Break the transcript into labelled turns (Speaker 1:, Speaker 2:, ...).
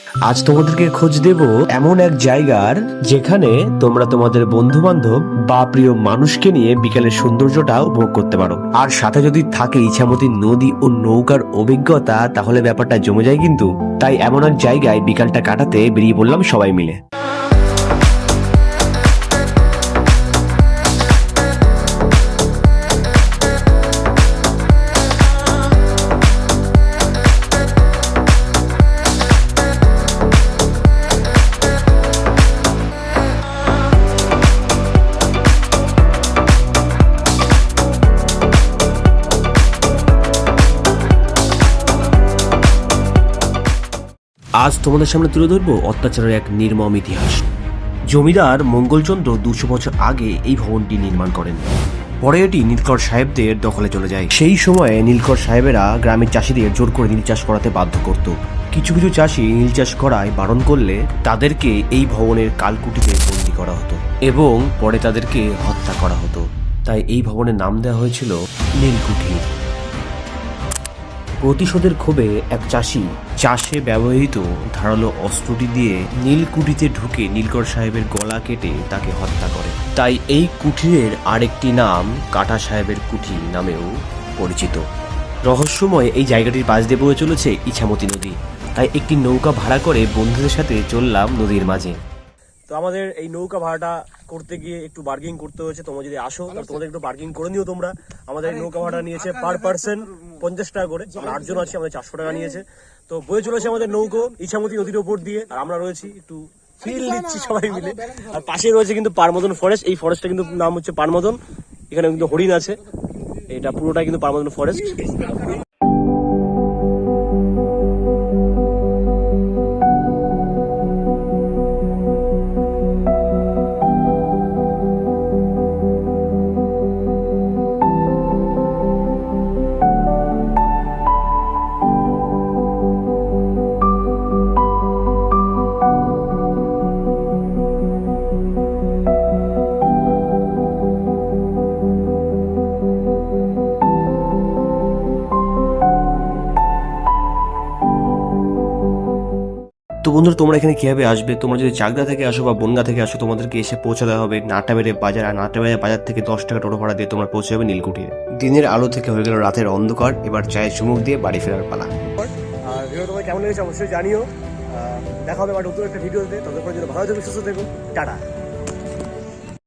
Speaker 1: আজ তোমাদেরকে খোঁজ দেব এমন এক জায়গার যেখানে তোমরা তোমাদের বন্ধু বান্ধব বা প্রিয় মানুষকে নিয়ে বিকেলের সৌন্দর্যটা উপভোগ করতে পারো। আর সাথে যদি থাকে ইছামতি নদী ও নৌকার অভিজ্ঞতা, তাহলে ব্যাপারটা জমে যায় কিন্তু। তাই এমন এক জায়গায় বিকালটা কাটাতে বেরিয়ে পড়লাম সবাই মিলে। আজ তোমাদের সামনে তুলে ধরবো অত্যাচারের এক নির্মম ইতিহাস। জমিদার মঙ্গলচন্দ্র 200 বছর আগে এই ভবনটি নির্মাণ করেন। পরে এটি নীলকর সাহেবদের দখলে চলে যায়। সেই সময়ে নীলকর সাহেবেরা গ্রামের চাষিদের জোর করে নীল চাষ করাতে বাধ্য করত। কিছু কিছু চাষি নীল চাষ করায় বারণ করলে তাদেরকে এই ভবনের কালকুটিতে বন্দী করা হতো এবং পরে তাদেরকে হত্যা করা হতো। তাই এই ভবনের নাম দেওয়া হয়েছিল নীলকুঠির। প্রতিশোধের ক্ষোভে এক চাষি চাষে ব্যবহৃত ধারালো অস্ত্রটি দিয়ে নীলকুঠিতে ঢুকে নীলকর সাহেবের গলা কেটে তাকে হত্যা করে। তাই এই কুঠিরের আরেকটি নাম কাটা সাহেবের কুঠি নামেও পরিচিত। রহস্যময় এই জায়গাটির পাশ দিয়ে বয়ে চলেছে ইছামতি নদী। তাই একটি নৌকা ভাড়া করে বন্ধুদের সাথে চললাম নদীর মাঝে।
Speaker 2: তো আমাদের এই নৌকা ভাড়াটা করতে গিয়ে একটু বার্গেনিং করতে হয়েছে। তোমরা যদি আসো তাহলে তোমাদের একটু বার্গেনিং করে নিও তোমরা। আমাদের এই নৌকা ভাড়া নিয়েছে পার পার্সন 50 টাকা করে। আমরা 8 জন আছি, আমাদের 400 টাকা নিয়েছে। তো বয়ে চলেছে আমাদের নৌকো ইছামতি নদীর উপর দিয়ে, আর আমরা রয়েছি একটু ফিল দিচ্ছি সবাই মিলে। আর পাশে রয়েছে কিন্তু পারমদন ফরেস্ট। এই ফরেস্টটা কিন্তু নাম হচ্ছে পারমদন। এখানে কিন্তু হরিণ আছে। এটা পুরোটাই কিন্তু পারমদন ফরেস্ট।
Speaker 1: তো বন্ধুরা, তোমরা এখানে কিভাবে আসবে? তোমরা যদি চাকদা থেকে আসো বা বনগা থেকে আসো, তোমাদেরকে এসে পৌঁছে দেওয়া হবে নাটাবেড়ে বাজার। আর নাটাবেড়ে বাজার থেকে 10 টাকা টোটো ভাড়া দিয়ে তোমরা পৌঁছে যাবে নীলকুঠিরে। দিনের আলো থেকে হয়ে গেল রাতের অন্ধকার। এবার চায়ের চুমুক দিয়ে বাড়ি ফেরার পালা।
Speaker 2: আর ভিডিও তোমার কেমন লেগেছে অবশ্যই জানিও। দেখা হবে আবার নতুন একটা ভিডিওতে। ততক্ষণ জন্য ভালো থেকো, সুস্থ থেকো, টাটা।